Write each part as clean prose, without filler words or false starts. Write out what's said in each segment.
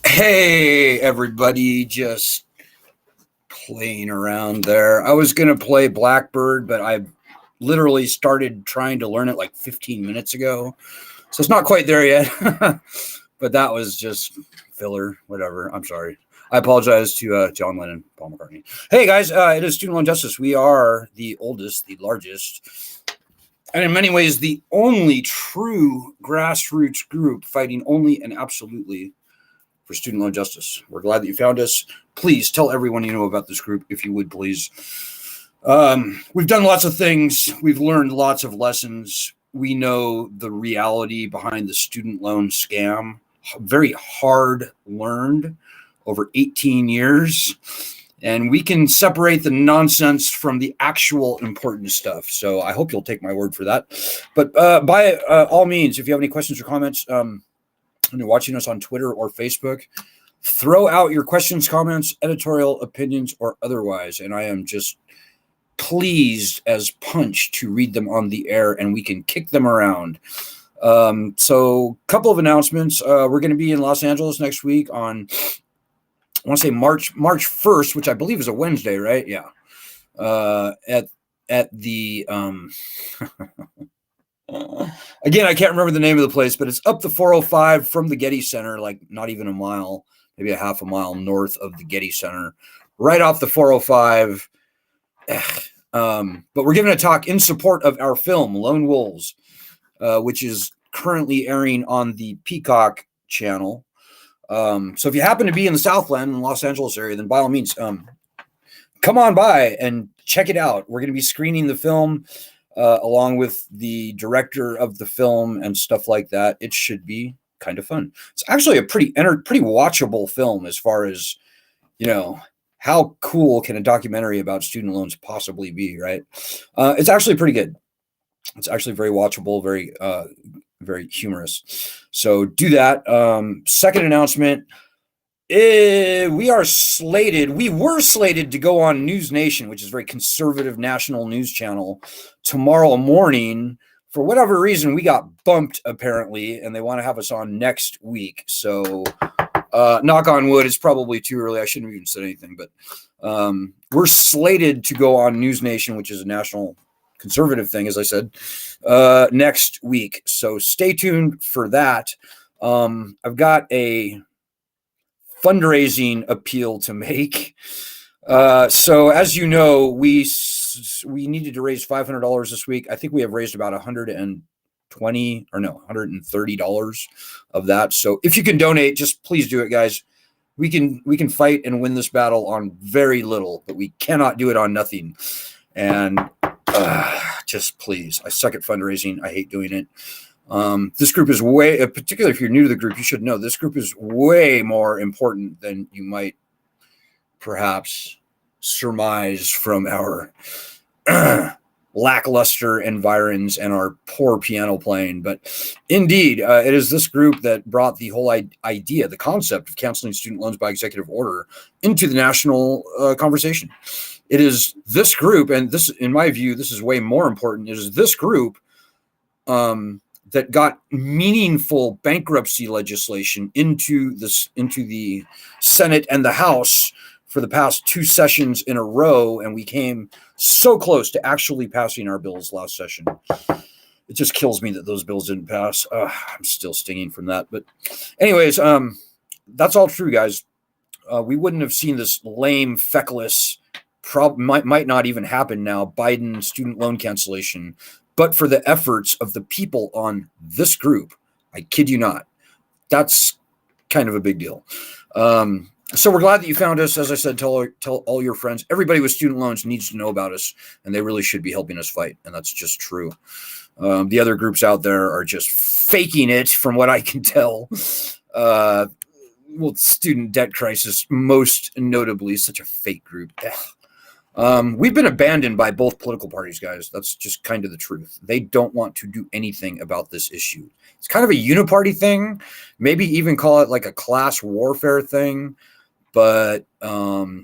Hey, everybody, just playing around there. I was going to play Blackbird, but I literally started trying to learn it like 15 minutes ago. So it's not quite there yet, but that was just filler, whatever. I'm sorry. I apologize to John Lennon, Paul McCartney. Hey, guys, it is Student Loan Justice. We are the oldest, the largest, and in many ways, the only true grassroots group fighting only and absolutely for student loan justice. We're glad that you found us. Please tell everyone you know about this group, if you would, please. We've done lots of things. We've learned lots of lessons. We know the reality behind the student loan scam. Very hard learned over 18 years. And we can separate the nonsense from the actual important stuff. So I hope you'll take my word for that. But by all means, if you have any questions or comments, and you're watching us on Twitter or Facebook, throw out your questions, comments, editorial opinions, or otherwise. And I am just pleased as punch to read them on the air, and we can kick them around. So a couple of announcements. We're going to be in Los Angeles next week on, I want to say March 1st, which I believe is a Wednesday, right? Yeah. At the again, I can't remember the name of the place, but it's up the 405 from the Getty Center, like not even a mile, maybe a half a mile north of the Getty Center, right off the 405. But we're giving a talk in support of our film, Lone Wolves, which is currently airing on the Peacock channel. So if you happen to be in the Southland and Los Angeles area, then by all means, come on by and check it out. We're going to be screening the film along with the director of the film and stuff like that. It should be kind of fun. It's actually a pretty watchable film as far as, you know, how cool can a documentary about student loans possibly be, right? It's actually pretty good. It's actually very watchable, very humorous. So do that. Second announcement. We were slated to go on News Nation, which is a very conservative national news channel, tomorrow morning. For whatever reason, we got bumped apparently, and they want to have us on next week. So knock on wood, it's probably too early. I shouldn't have even said anything, but we're slated to go on News Nation, which is a national conservative thing, as I said, next week. So stay tuned for that. I've got a fundraising appeal to make. So as you know, we needed to raise $500 this week. I think we have raised about $130 of that. So if you can donate, just please do it, guys. We can fight and win this battle on very little, but we cannot do it on nothing. And just please, I suck at fundraising. I hate doing it. This group is particularly if you're new to the group, you should know this group is way more important than you might perhaps surmise from our lackluster environs and our poor piano playing. But indeed, it is this group that brought the whole idea, the concept of canceling student loans by executive order into the national conversation. It is this group, and this, in my view, this is way more important. It is this group that got meaningful bankruptcy legislation into the Senate and the House for the past 2 sessions in a row, and we came so close to actually passing our bills last session. It just kills me that those bills didn't pass. I'm still stinging from that. But anyways, that's all true, guys. We wouldn't have seen this lame, feckless might not even happen now, Biden student loan cancellation, but for the efforts of the people on this group. I kid you not. That's kind of a big deal. So we're glad that you found us. As I said, tell all your friends. Everybody with student loans needs to know about us, and they really should be helping us fight, and that's just true. The other groups out there are just faking it, from what I can tell. Well, student debt crisis, most notably, such a fake group. We've been abandoned by both political parties, guys. That's just kind of the truth. They don't want to do anything about this issue. It's kind of a uniparty thing, maybe even call it like a class warfare thing. But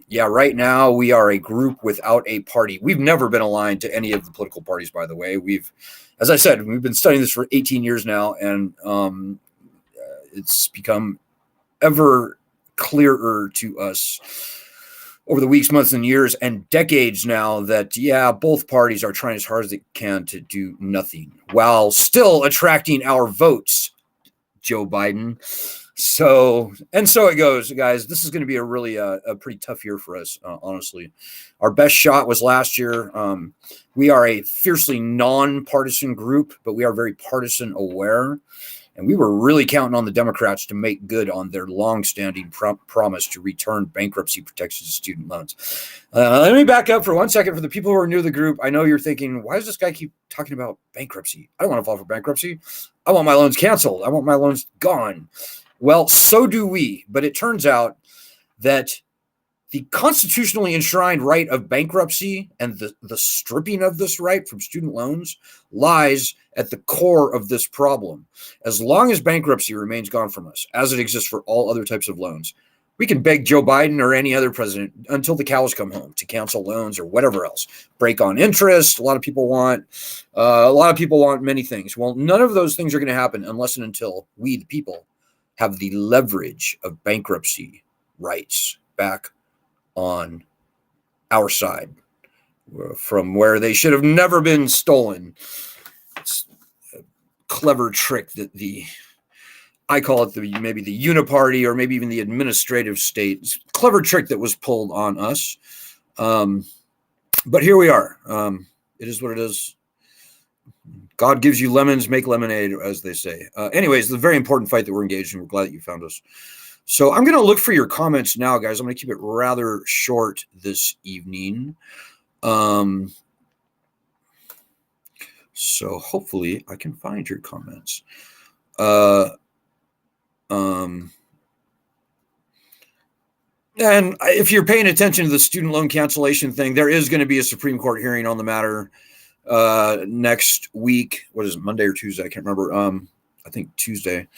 yeah, right now we are a group without a party. We've never been aligned to any of the political parties, by the way. As I said, we've been studying this for 18 years now, and it's become ever clearer to us over the weeks, months, and years, and decades now that, yeah, both parties are trying as hard as they can to do nothing while still attracting our votes, Joe Biden. So it goes, guys. This is going to be a really a pretty tough year for us, honestly. Our best shot was last year. We are a fiercely nonpartisan group, but we are very partisan aware. And we were really counting on the Democrats to make good on their longstanding promise to return bankruptcy protections to student loans. Let me back up for 1 second for the people who are new to the group. I know you're thinking, why does this guy keep talking about bankruptcy? I don't want to file for bankruptcy. I want my loans canceled. I want my loans gone. Well, so do we. But it turns out that the constitutionally enshrined right of bankruptcy and the stripping of this right from student loans lies at the core of this problem. As long as bankruptcy remains gone from us, as it exists for all other types of loans, we can beg Joe Biden or any other president until the cows come home to cancel loans or whatever else. Break on interest. A lot of people want many things. Well, none of those things are going to happen unless and until we, the people, have the leverage of bankruptcy rights back on our side, from where they should have never been stolen. It's a clever trick that I call it maybe the uniparty or maybe even the administrative state. It's a clever trick that was pulled on us. But here we are. It is what it is. God gives you lemons, make lemonade, as they say. Anyways, it's a very important fight that we're engaged in. We're glad that you found us. So I'm going to look for your comments now, guys. I'm going to keep it rather short this evening. So hopefully I can find your comments. And if you're paying attention to the student loan cancellation thing, there is going to be a Supreme Court hearing on the matter next week. What is it, Monday or Tuesday? I can't remember. I think Tuesday.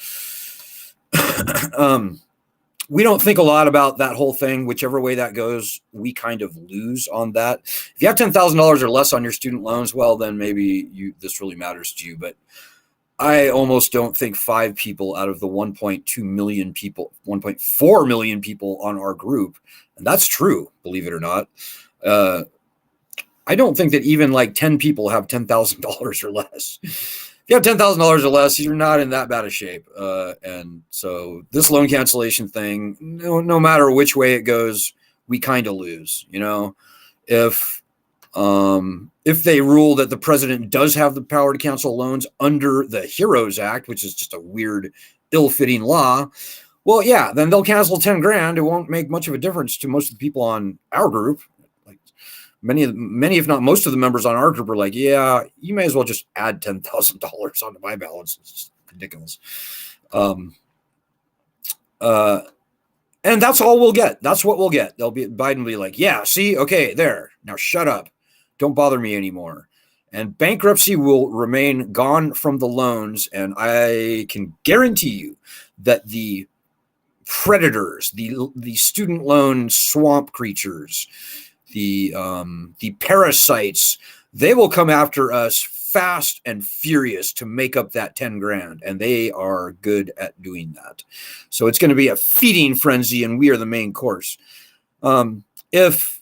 We don't think a lot about that whole thing. Whichever way that goes, we kind of lose on that. If you have $10,000 or less on your student loans, well, then maybe this really matters to you. But I almost don't think 5 people out of the 1.2 million people, 1.4 million people on our group, and that's true, believe it or not. I don't think that even like 10 people have $10,000 or less. If you have $10,000 or less, you're not in that bad of shape. And so this loan cancellation thing, no matter which way it goes, we kind of lose. You know, if they rule that the president does have the power to cancel loans under the HEROES Act, which is just a weird, ill-fitting law, well, yeah, then they'll cancel 10 grand. It won't make much of a difference to most of the people on our group. Many, if not most of the members on our group are like, yeah, you may as well just add $10,000 onto my balance. It's ridiculous. And that's all we'll get. That's what we'll get. Biden will be like, yeah, see, okay, there. Now shut up. Don't bother me anymore. And bankruptcy will remain gone from the loans. And I can guarantee you that the predators, the student loan swamp creatures, the parasites, they will come after us fast and furious to make up that 10 grand. And they are good at doing that. So it's going to be a feeding frenzy, and we are the main course. If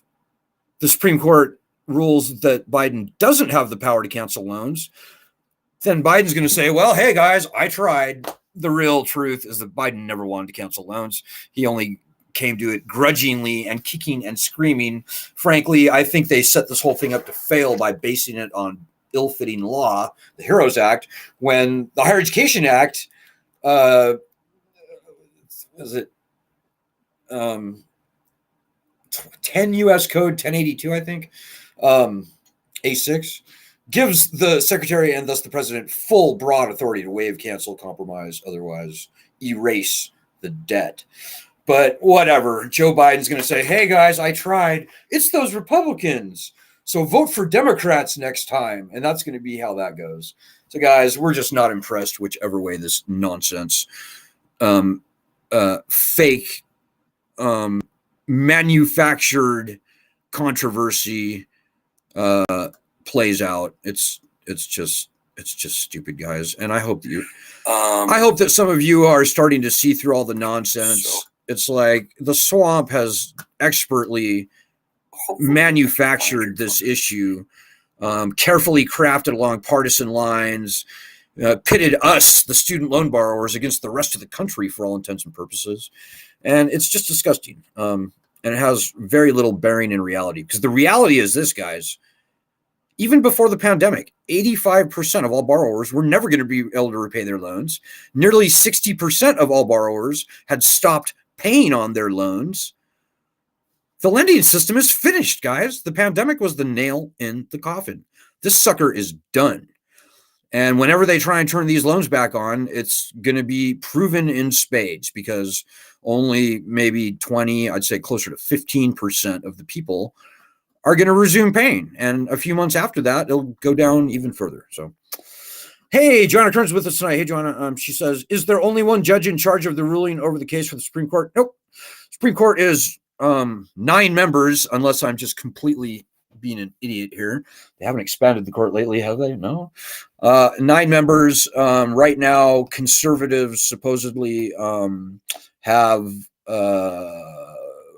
the Supreme Court rules that Biden doesn't have the power to cancel loans, then Biden's going to say, well, hey guys, I tried. The real truth is that Biden never wanted to cancel loans. He only came to it grudgingly and kicking and screaming. Frankly, I think they set this whole thing up to fail by basing it on ill-fitting law, the HEROES Act, when the Higher Education Act, is it 10 U.S. Code 1082, I think, A6, gives the secretary and thus the president full broad authority to waive, cancel, compromise, otherwise erase the debt. But whatever, Joe Biden's going to say, hey guys, I tried. It's those Republicans. So vote for Democrats next time. And that's going to be how that goes. So guys, we're just not impressed whichever way this nonsense, fake, manufactured controversy plays out. It's just stupid, guys. And I hope that I hope that some of you are starting to see through all the nonsense. It's like the swamp has expertly manufactured this issue, carefully crafted along partisan lines, pitted us, the student loan borrowers, against the rest of the country for all intents and purposes. And it's just disgusting. And it has very little bearing in reality. Because the reality is this, guys. Even before the pandemic, 85% of all borrowers were never going to be able to repay their loans. Nearly 60% of all borrowers had stopped paying on their loans. The lending system is finished, guys. The pandemic was the nail in the coffin. This sucker is done. And whenever they try and turn these loans back on, it's going to be proven in spades, because only maybe 20, I'd say closer to 15% of the people are going to resume paying. And a few months after that, it'll go down even further. So, hey, Joanna Kern's with us tonight. Hey, Joanna, she says, is there only one judge in charge of the ruling over the case for the Supreme Court? Nope. Supreme Court is 9 members, unless I'm just completely being an idiot here. They haven't expanded the court lately, have they? No. 9 members. Right now, conservatives supposedly have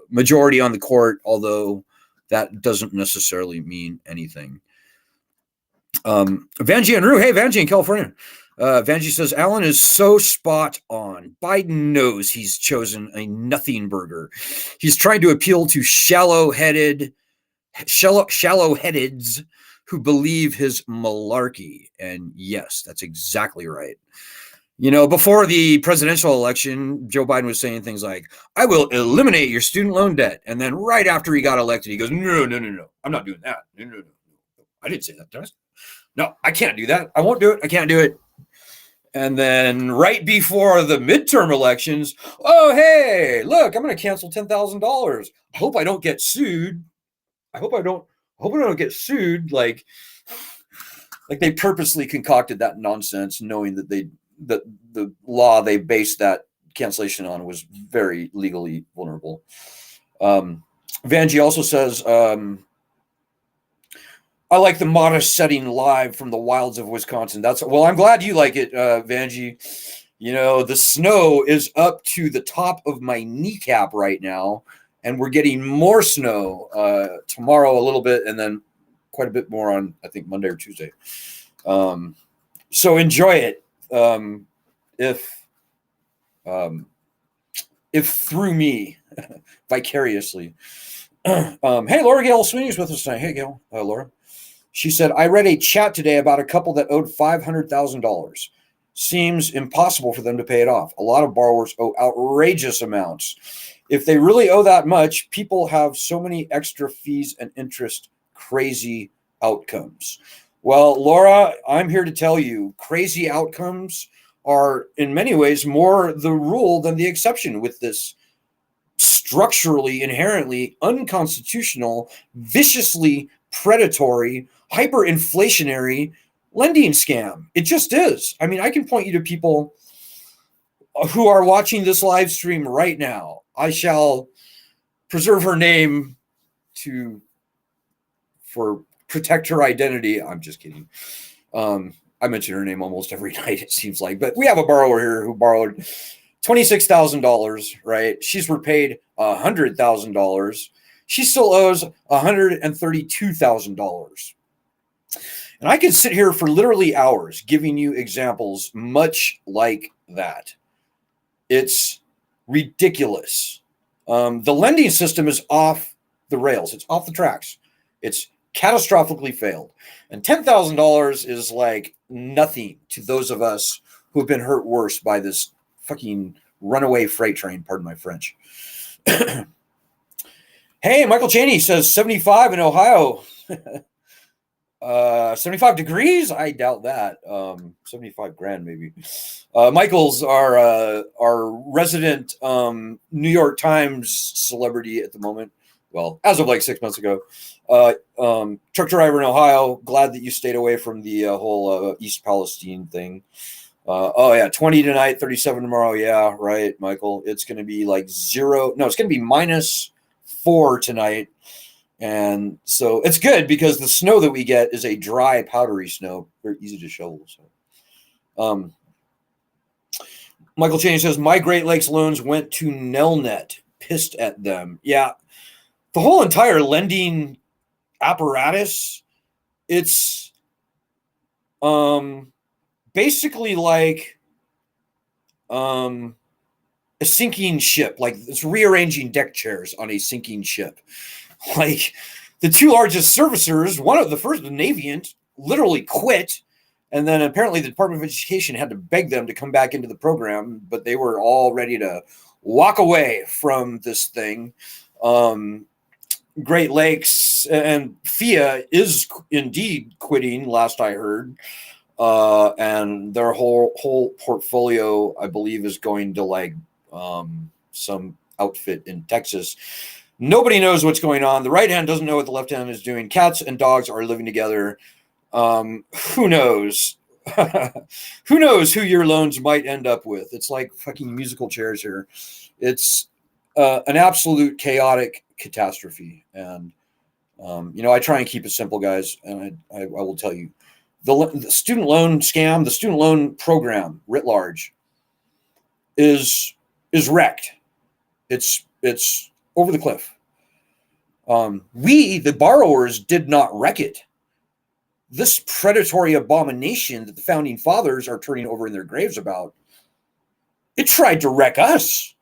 majority on the court, although that doesn't necessarily mean anything. Vanjie and Rue. Hey, Vanjie in California. Vanjie says, Alan is so spot on. Biden knows he's chosen a nothing burger. He's trying to appeal to shallow-headeds who believe his malarkey. And yes, that's exactly right. You know, before the presidential election, Joe Biden was saying things like, I will eliminate your student loan debt. And then right after he got elected, he goes, no, I'm not doing that. No. I didn't say that, did I? No, I can't do that. I won't do it. I can't do it. And then right before the midterm elections, oh, hey, look, I'm going to cancel $10,000. I hope I don't get sued. I hope I don't get sued. Like they purposely concocted that nonsense, knowing that the law they based that cancellation on was very legally vulnerable. Vanjie also says, I like the modest setting live from the wilds of Wisconsin. Well, I'm glad you like it, Vanjie. You know, the snow is up to the top of my kneecap right now, and we're getting more snow tomorrow a little bit, and then quite a bit more on, I think, Monday or Tuesday. So enjoy it. If through me, vicariously. Hey, Laura Gail Sweeney's with us tonight. Hey, Gail. Laura. She said, I read a chat today about a couple that owed $500,000. Seems impossible for them to pay it off. A lot of borrowers owe outrageous amounts. If they really owe that much, people have so many extra fees and interest, crazy outcomes. Well, Laura, I'm here to tell you, crazy outcomes are in many ways more the rule than the exception with this structurally, inherently unconstitutional, viciously predatory, hyperinflationary lending scam. It just is. I mean, I can point you to people who are watching this live stream right now. I shall preserve her name for protect her identity. I'm just kidding. I mention her name almost every night, it seems like. But we have a borrower here who borrowed $26,000, right? She's repaid $100,000. She still owes $132,000. And I could sit here for literally hours giving you examples much like that. It's ridiculous. The lending system is off the rails. It's off the tracks. It's catastrophically failed. And $10,000 is like nothing to those of us who have been hurt worse by this fucking runaway freight train, pardon my French. Hey, Michael Cheney says 75 in Ohio. 75 degrees? I doubt that. 75 grand maybe. Michael's our resident New York Times celebrity at the moment. Well, as of like 6 months ago. Truck driver in Ohio, glad that you stayed away from the whole East Palestine thing. Oh yeah, 20 tonight, 37 tomorrow. Yeah, right, Michael. It's going to be like zero. No, it's going to be -4 tonight. And so it's good because the snow that we get is a dry, powdery snow. Very easy to shovel. So, Michael Cheney says, my Great Lakes loans went to Nelnet. Pissed at them. Yeah. The whole entire lending apparatus, it's basically like a sinking ship. Like it's rearranging deck chairs on a sinking ship. Like the two largest servicers, one of the first, the Navient, literally quit. And then apparently the Department of Education had to beg them to come back into the program, but they were all ready to walk away from this thing. Great Lakes and FIA is indeed quitting, last I heard. And their whole portfolio, I believe, is going to like some outfit in Texas. Nobody knows what's going on. The right hand doesn't know what the left hand is doing. Cats and dogs are living together. Who knows? Who knows who your loans might end up with? It's like fucking musical chairs here. It's an absolute chaotic catastrophe. And, I try and keep it simple, guys. And I will tell you, the student loan scam, the student loan program writ large is wrecked. It's over the cliff. We, the borrowers, did not wreck it. This predatory abomination that the founding fathers are turning over in their graves about, it tried to wreck us.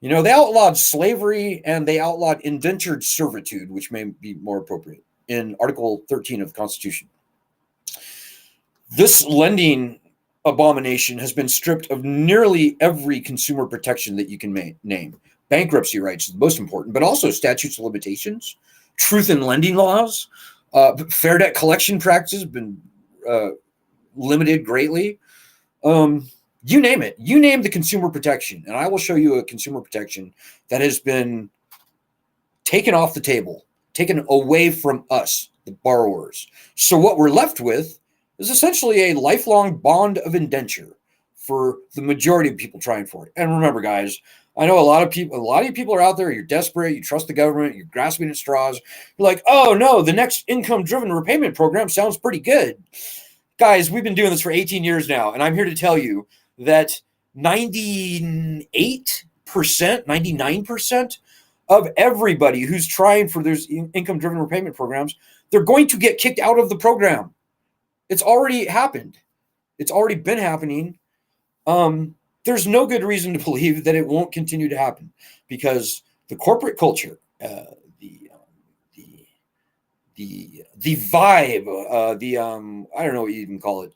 They outlawed slavery and they outlawed indentured servitude, which may be more appropriate, in Article 13 of the Constitution. This lending abomination has been stripped of nearly every consumer protection that you can name. Bankruptcy rights is the most important, but also statutes of limitations, truth in lending laws, fair debt collection practices have been limited greatly. You name it. You name the consumer protection, and I will show you a consumer protection that has been taken off the table, taken away from us, the borrowers. So what we're left with is essentially a lifelong bond of indenture for the majority of people trying for it. And remember, guys, I know a lot of you people are out there, you're desperate, you trust the government, you're grasping at straws. You're like, oh no, the next income-driven repayment program sounds pretty good. Guys, we've been doing this for 18 years now, and I'm here to tell you that 98%, 99% of everybody who's trying for those income-driven repayment programs, they're going to get kicked out of the program. It's already happened. It's already been happening. There's no good reason to believe that it won't continue to happen because the corporate culture, the vibe, I don't know what you even call it.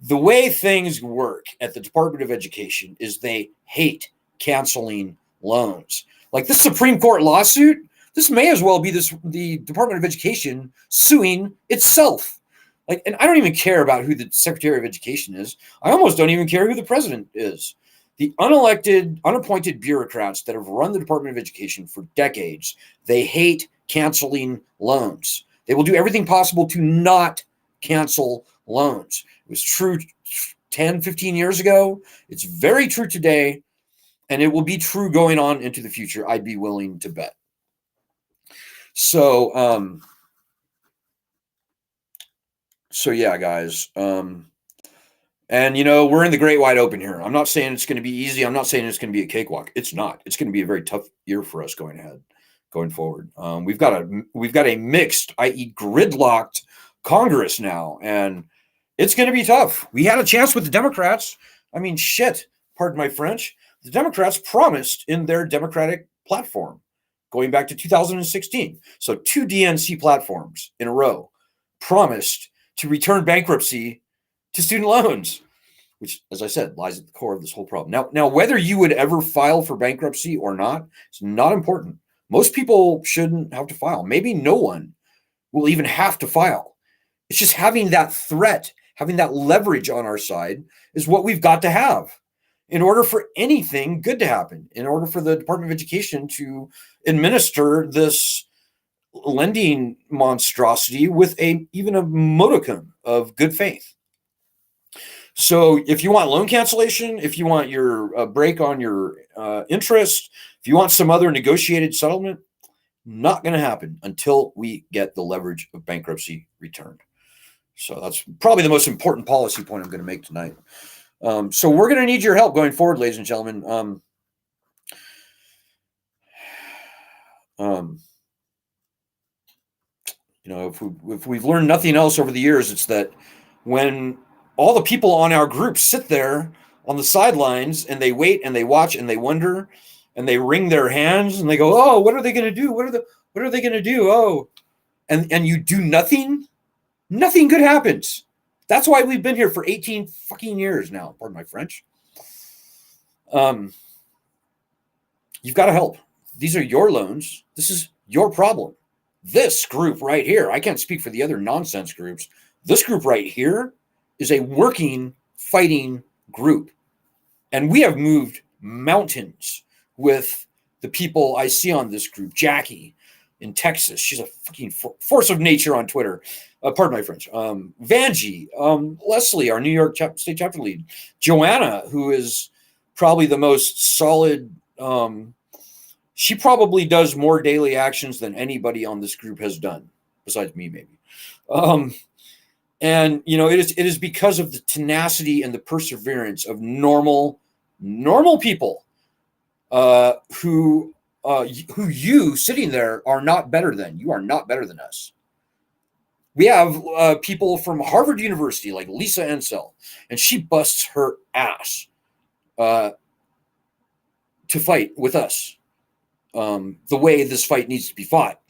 The way things work at the Department of Education is they hate canceling loans. Like this Supreme Court lawsuit, this may as well be the Department of Education suing itself. Like, and I don't even care about who the Secretary of Education is. I almost don't even care who the president is. The unelected, unappointed bureaucrats that have run the Department of Education for decades, they hate canceling loans. They will do everything possible to not cancel loans. It was true 10, 15 years ago. It's very true today, and it will be true going on into the future. I'd be willing to bet. So yeah, guys. And we're in the great wide open here. I'm not saying it's going to be easy. I'm not saying it's going to be a cakewalk. It's not. It's going to be a very tough year for us going forward. We've got a mixed, i.e., gridlocked Congress now, and it's going to be tough. We had a chance with the Democrats. I mean, shit. Pardon my French. the Democrats promised in their Democratic platform going back to 2016. So 2 DNC platforms in a row promised to return bankruptcy to student loans, which, as I said, lies at the core of this whole problem. Now, whether you would ever file for bankruptcy or not, it's not important. Most people shouldn't have to file. Maybe no one will even have to file. It's just having that threat, having that leverage on our side is what we've got to have in order for anything good to happen, in order for the Department of Education to administer this lending monstrosity with even a modicum of good faith. So if you want loan cancellation, if you want your break on your interest, if you want some other negotiated settlement, not going to happen until we get the leverage of bankruptcy returned. So that's probably the most important policy point I'm going to make tonight. So we're going to need your help going forward, ladies and gentlemen. If we've learned nothing else over the years, it's that when all the people on our group sit there on the sidelines and they wait and they watch and they wonder and they wring their hands and they go, oh, what are they going to do? What are they going to do? Oh, and you do nothing, nothing good happens. That's why we've been here for 18 fucking years now. Pardon my French. You've got to help. These are your loans. This is your problem. This group right here, I can't speak for the other nonsense groups. This group right here is a working, fighting group. And we have moved mountains with the people I see on this group. Jackie in Texas. She's a fucking force of nature on Twitter. Pardon my French. Vanjie, Leslie, our New York state chapter lead. Joanna, who is probably the most solid. She probably does more daily actions than anybody on this group has done, besides me, maybe. And it is because of the tenacity and the perseverance of normal people who you sitting there are not better than. You are not better than us. We have people from Harvard University like Lisa Ansell, and she busts her ass to fight with us the way this fight needs to be fought.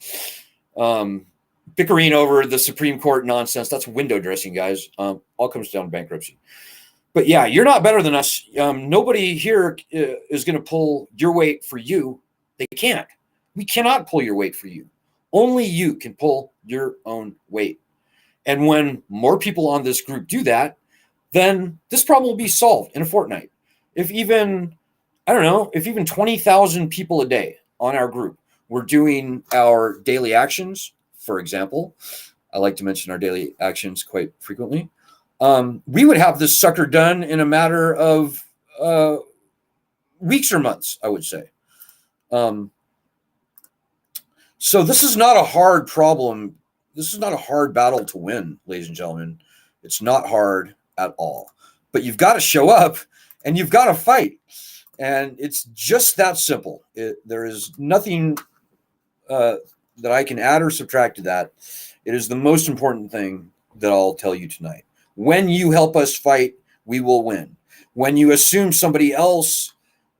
Bickering over the Supreme Court nonsense, that's window dressing, guys. All comes down to bankruptcy. But yeah, you're not better than us. Nobody here is going to pull your weight for you. They can't. We cannot pull your weight for you. Only you can pull your own weight. And when more people on this group do that, then this problem will be solved in a fortnight. If even 20,000 people a day on our group were doing our daily actions, for example, I like to mention our daily actions quite frequently, we would have this sucker done in a matter of weeks or months, I would say. So this is not a hard problem. This is not a hard battle to win, ladies and gentlemen. It's not hard at all. But you've got to show up and you've got to fight. And it's just that simple. There is nothing that I can add or subtract to that. It is the most important thing that I'll tell you tonight. When you help us fight, we will win. When you assume somebody else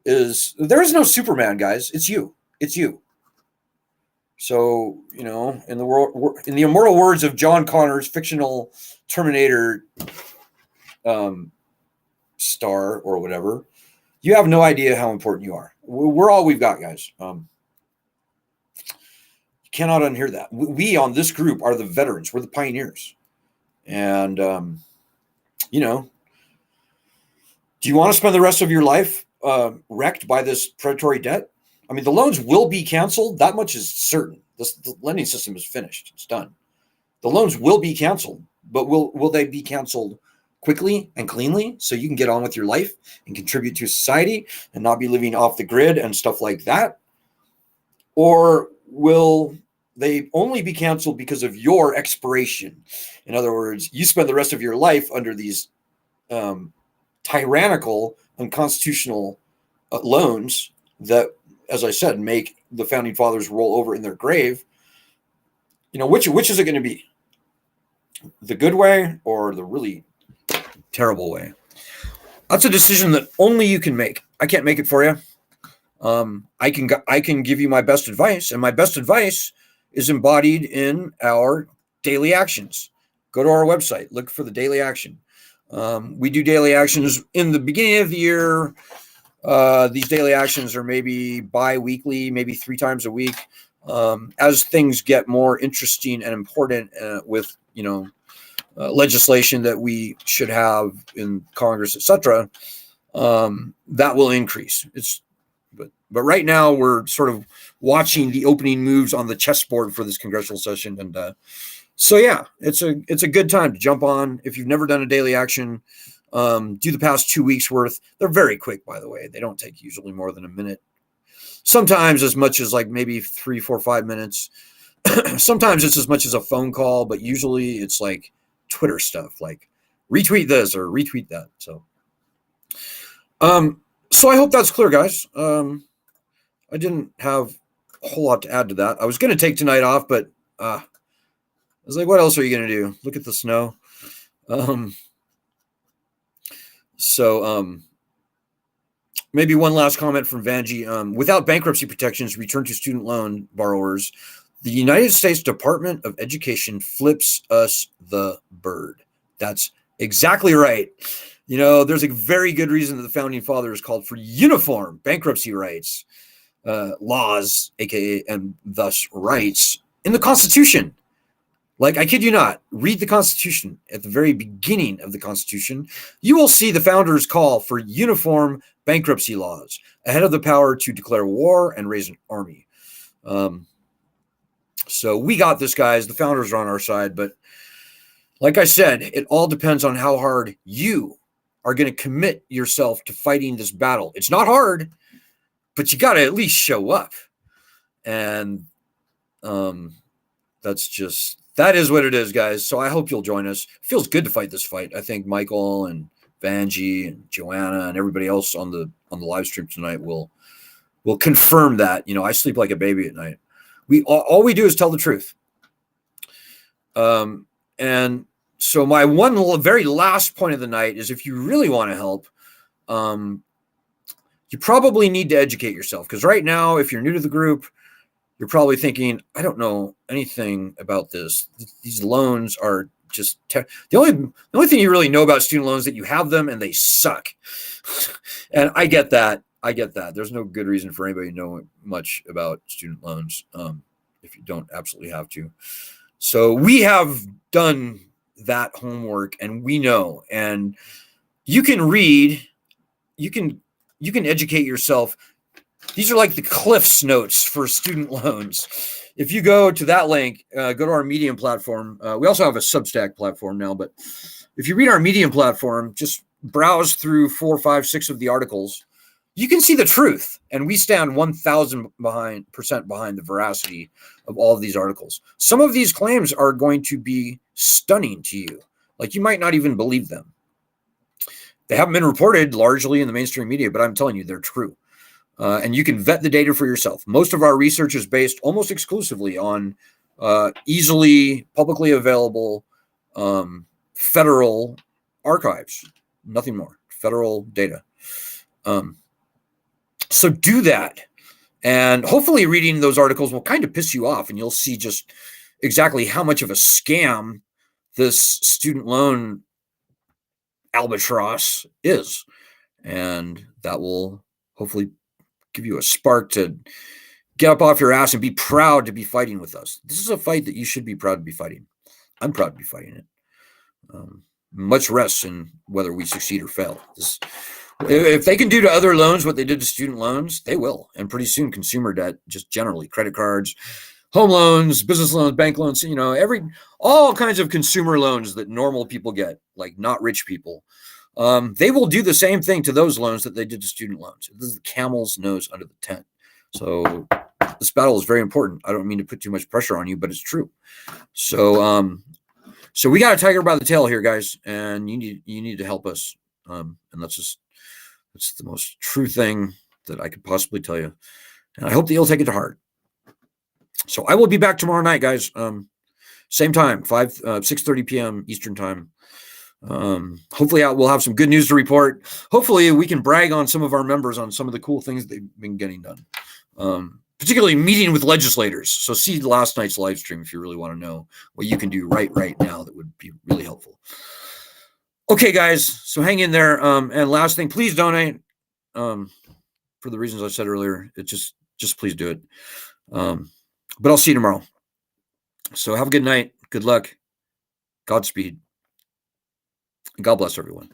there is no Superman, guys. It's you. It's you. So, in the immortal words of John Connor's fictional Terminator star or whatever, you have no idea how important you are. We're all we've got, guys. You cannot unhear that. We on this group are the veterans. We're the pioneers. And, do you want to spend the rest of your life wrecked by this predatory debt? I mean, the loans will be canceled. That much is certain. The lending system is finished. It's done. The loans will be canceled, but will they be canceled quickly and cleanly so you can get on with your life and contribute to society and not be living off the grid and stuff like that? Or will they only be canceled because of your expiration? In other words, you spend the rest of your life under these tyrannical, unconstitutional loans that, as I said, make the founding fathers roll over in their grave. Which is it going to be? The good way or the really terrible way? That's a decision that only you can make. I can't make it for you. I can give you my best advice, and my best advice is embodied in our daily actions. Go to our website, look for the daily action. We do daily actions in the beginning of the year. These daily actions are maybe bi-weekly, maybe 3 times a week. As things get more interesting and important with, legislation that we should have in Congress, etc., that will increase. But right now we're sort of watching the opening moves on the chessboard for this congressional session, and so yeah, it's a good time to jump on. If you've never done a daily action, do the past 2 weeks worth. They're very quick, by the way. They don't take usually more than a minute. Sometimes as much as like maybe 3, 4, 5 minutes. Sometimes it's as much as a phone call, but usually it's like Twitter stuff, like retweet this or retweet that. So I hope that's clear, guys. I didn't have a whole lot to add to that. I was going to take tonight off, but I was like, what else are you going to do? Look at the snow. Maybe one last comment from Vanjie. Without bankruptcy protections, return to student loan borrowers, the United States Department of Education flips us the bird. That's exactly right. There's a very good reason that the Founding Fathers called for uniform bankruptcy rights, laws, aka, and thus rights in the Constitution. Like, I kid you not, read the Constitution. At the very beginning of the Constitution, you will see the founders call for uniform bankruptcy laws ahead of the power to declare war and raise an army. So we got this, guys. The founders are on our side. But like I said, it all depends on how hard you are going to commit yourself to fighting this battle. It's not hard, but you got to at least show up. And that is what it is, guys. So I hope you'll join us. It feels good to fight this fight. I think Michael and Vanjie and Joanna and everybody else on the live stream tonight will confirm that. I sleep like a baby at night. All we do is tell the truth. And so my very last point of the night is, if you really want to help, you probably need to educate yourself, because right now, if you're new to the group, you're probably thinking, I don't know anything about this. These loans are just the only thing you really know about student loans is that you have them and they suck. And I get that. There's no good reason for anybody to know much about student loans if you don't absolutely have to. So we have done that homework, and we know. And you can read, you can educate yourself. These are like the Cliff's Notes for student loans. If you go to that link, go to our Medium platform. We also have a Substack platform now, but if you read our Medium platform, just browse through 4, 5, 6 of the articles, you can see the truth. And we stand 1,000% behind the veracity of all of these articles. Some of these claims are going to be stunning to you. Like, you might not even believe them. They haven't been reported largely in the mainstream media, but I'm telling you, they're true. And you can vet the data for yourself. Most of our research is based almost exclusively on easily publicly available federal archives, nothing more, federal data. So do that. And hopefully reading those articles will kind of piss you off, and you'll see just exactly how much of a scam this student loan albatross is. And that will hopefully give you a spark to get up off your ass and be proud to be fighting with us. This is a fight that you should be proud to be fighting. I'm proud to be fighting it. Much rests in whether we succeed or fail. If they can do to other loans what they did to student loans, they will. And pretty soon, consumer debt, just generally, credit cards, home loans, business loans, bank loans, all kinds of consumer loans that normal people get, like not rich people. They will do the same thing to those loans that they did to student loans. This is the camel's nose under the tent. So this battle is very important. I don't mean to put too much pressure on you, but it's true. So we got a tiger by the tail here, guys, and you need to help us. And that's the most true thing that I could possibly tell you. And I hope that you'll take it to heart. So I will be back tomorrow night, guys. Same time, 6:30 p.m. Eastern time. Hopefully we'll have some good news to report. Hopefully we can brag on some of our members on some of the cool things they've been getting done. Particularly meeting with legislators. So see last night's live stream if you really want to know what you can do right now. That would be really helpful. Okay, guys. So hang in there. And last thing, please donate. For the reasons I said earlier, it just please do it. But I'll see you tomorrow. So have a good night. Good luck. Godspeed. God bless everyone.